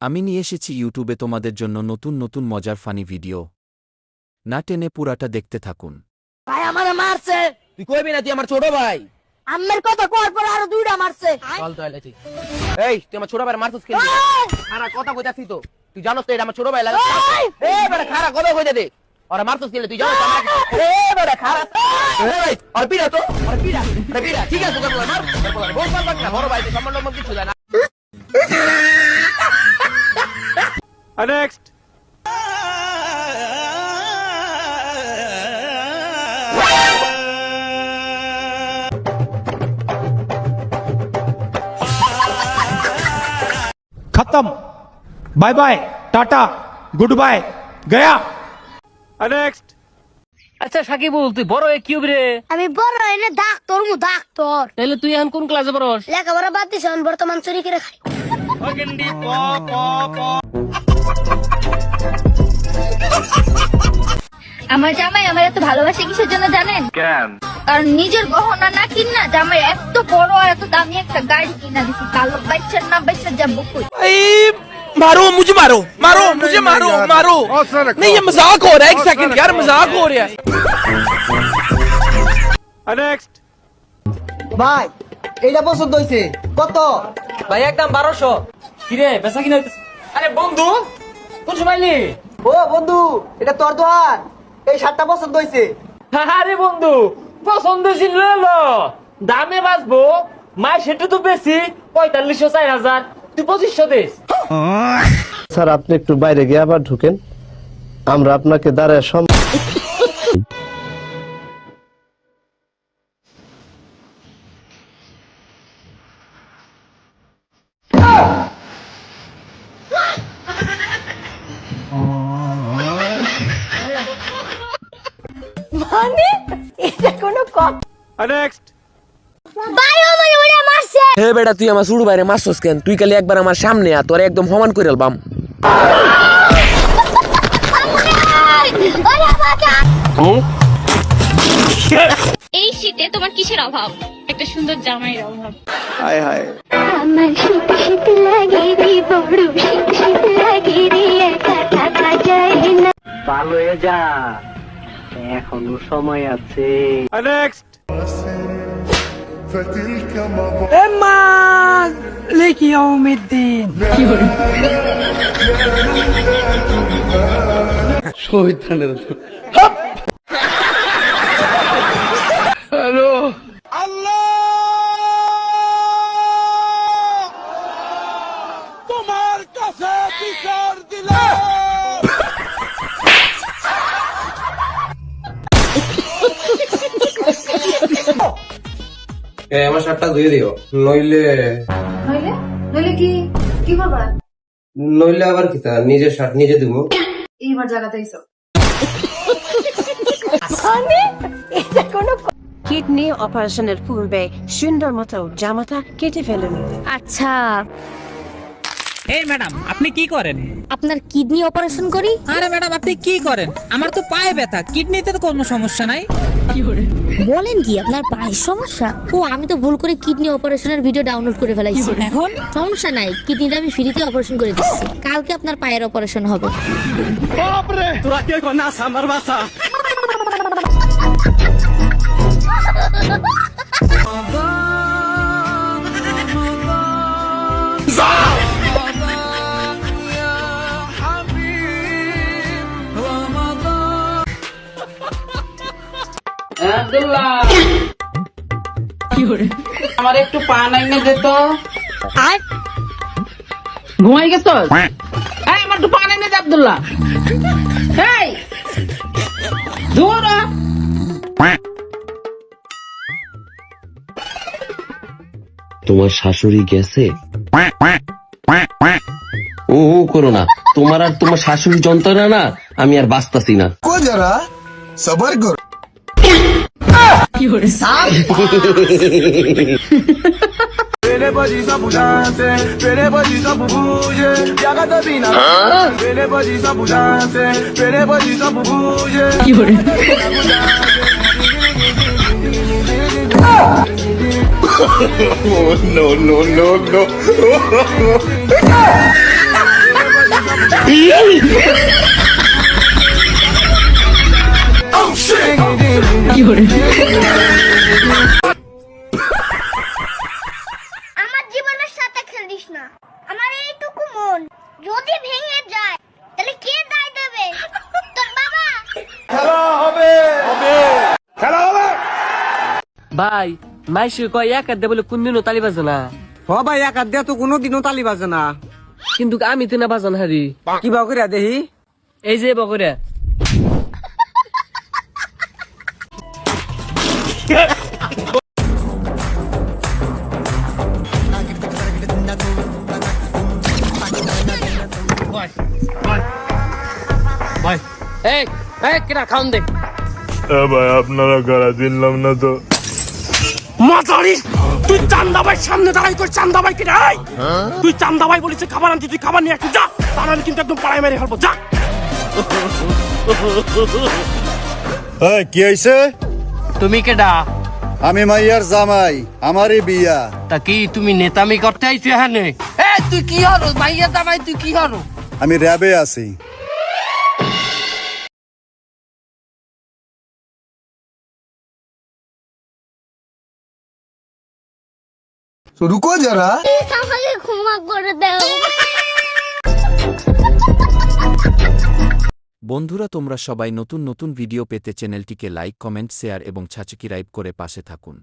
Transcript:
আমি নিয়ে এসেছি ইউটিউবে তোমাদের জন্য নতুন নতুন মজার ফানি ভিডিও। না টেনে পুরাটা দেখতে থাকুন। ভাই আমারে মারছে। তুই কইবি না তুই আমার ছোট ভাই। আম্মের কথা কর পর আরো দুইটা মারছে। চল তো আইলে তুই। এই তুই আমার ছোট ভাই মারছিস কেন? খারা কথা কইতাছি তো। তুই জানোস তো এটা আমার ছোট ভাই লাগে। এই বেটা খারা কথা কইতে দে। আরে মারছিস কেন তুই জানোস আমার। এই বেটা খারা। এই আর পিরা তো। আর পিরা। পিরা ঠিক আছে তো মার। বল বল বল বড় ভাই সম্মান নম্বর কিছু জানা। Next. खत्म bye bye tata goodbye गया नेक्स्ट আচ্ছা সাকিবুল তুই বড় হয়ে কি হবি রে? আমি বড় এনে ডাক্তার মু ডাক্তার। তাহলে তুই এখন কোন ক্লাসে পড়স? লেখাপড়া বাদ দিছ বর্তমান চুরি করে খাই। আমার জামাই আমার এত ভালোবাসে কিসের জন্য জানেন? কেন? কারণ নিজের গহনা না কিনা জামাই এত বড় আর এত দামি একটা গাড়ি কিনা দিছি। কালো বাচ্চার না বাচ্চা যাবো কই? मारो मुझे मारो मारो मुझे मारो मारो नहीं ये मजाक हो रहा है एक सेकंड यार मजाक हो रहा है नेक्स्ट ভাই এইটা পছন্দ হইছে কত? ভাই একদম 1200। কি রে বেচা কিনা হইতেছে? আরে বন্ধু কোন সময়লি? ও বন্ধু এটা তোর দোকান, এই শার্টটা পছন্দ হইছে। আরে বন্ধু পছন্দ ছিল লো দামে বাঁচবো মাই সেটা তো বেশি 4500 4000 তুই 2500 দিস। স্যার আপনি একটু বাইরে গিয়ে আবার ঢুকেন, আমরা আপনাকে দাঁড়ায় মানে এটা কোনো কথা? नेक्स्ट ভাই আমারে ওরে মারছে। হে বেটা তুই আমার ছোট ভাইরে মারছস কেন? তুই খালি একবার আমার সামনে আ তোরে একদম সমান করে আলবাম। ওরে বাবা। এই শীতে তোমার কিসের অভাব? একটা সুন্দর জামাইয়ের অভাব। হায় হায় আমার শীত শীত লাগে রে বড় শীত শীত লাগে রে একা থাকা যায় না। ভালো হয়ে যা এখনো সময় আছে। नेक्स्ट আমার শার্টটা ধুয়ে দিও, নইলে নইলে নইলে কি কি করবা? নইলে আবার কি তা নিজের শার্ট নিজে দিব। এইবার জায়গাতে আইছো। মানে এটা কোনো কিডনি অপারেশনের পূর্বে সুন্দর মতো জামাটা কেটে ফেলুন। আচ্ছা এই ম্যাডাম আপনি কি করেন? আপনার কিডনি অপারেশন করি। আরে ম্যাডাম আপনি কি করেন? আমার তো পায়ে ব্যথা, কিডনিতে তো কোনো সমস্যা নাই। বলেন কি আপনার পায়ের সমস্যা? ও আমি তো ভুল করে কিডনি অপারেশনের ভিডিও ডাউনলোড করে ফেলাইছি। এখন সমস্যা নাই, কিডনিটা আমি ফ্রিতে অপারেশন করে দিচ্ছি। কালকে আপনার পায়ের অপারেশন হবে। তোরা কে কোনা সামার বাসা আব্দুল্লাহ আমার একটু পান এনে দে তো। আর ঘুমাই গেছস? এই আমার একটু পান এনে দে আব্দুল্লাহ। এই ধুরা তোমার শাশুড়ি গেছে? ও করো না, তোমার আর তোমার শাশুড়ি যন্ত্রণা না আমি আর বাঁচতাছি না। मेरे बजी सब बुझाते मेरे बजी सब बूझे जगत बिना मेरे बजी सब बुझाते मेरे बजी सब बूझे no no no no যদি ভেঙে যায় তাহলে কে দায় দেবে তোর বাবা ভাই মাইসে কয় এক হাত বলে কোনদিনও তালি বাজে না। হ ভাই এক হাত দিয়ে তো কোনোদিনও তালি বাজে না। কিন্তু আমি তো না বাজান হারি। কি বাউ করে দেখি? এই যে বকরে এই এই কিরা খাউন দে। ভাই আপনারা গাড়া দিলাম না তো। মাতারি তুই চান্দা ভাই সামনে দাঁড়াই কর। চান্দা ভাই কিরা তুই চান্দা ভাই বলিস খাবার আনতে, তুই খাবার নিয়ে একটু যা, তাহলে কিন্তু একদম পাড়ায় মেরে ফেলবো। যা কি হয়েছে? তুমি কেডা? আমি মাইয়ার জামাই, আমারই বিয়া। তা কি তুমি নেতামি করতে আইছো এখানে? এ তুই কি হলো মাইয়া দামাই, তুই কি হলো? আমি র্যাবে আছি। রুকো যারা, আমাকে ক্ষমা করে দাও। বন্ধুরা, তোমরা সবাই নতুন নতুন ভিডিও পেতে চ্যানেলটিকে লাইক, কমেন্ট, শেয়ার এবং সাবস্ক্রাইব করে পাশে থাকুন।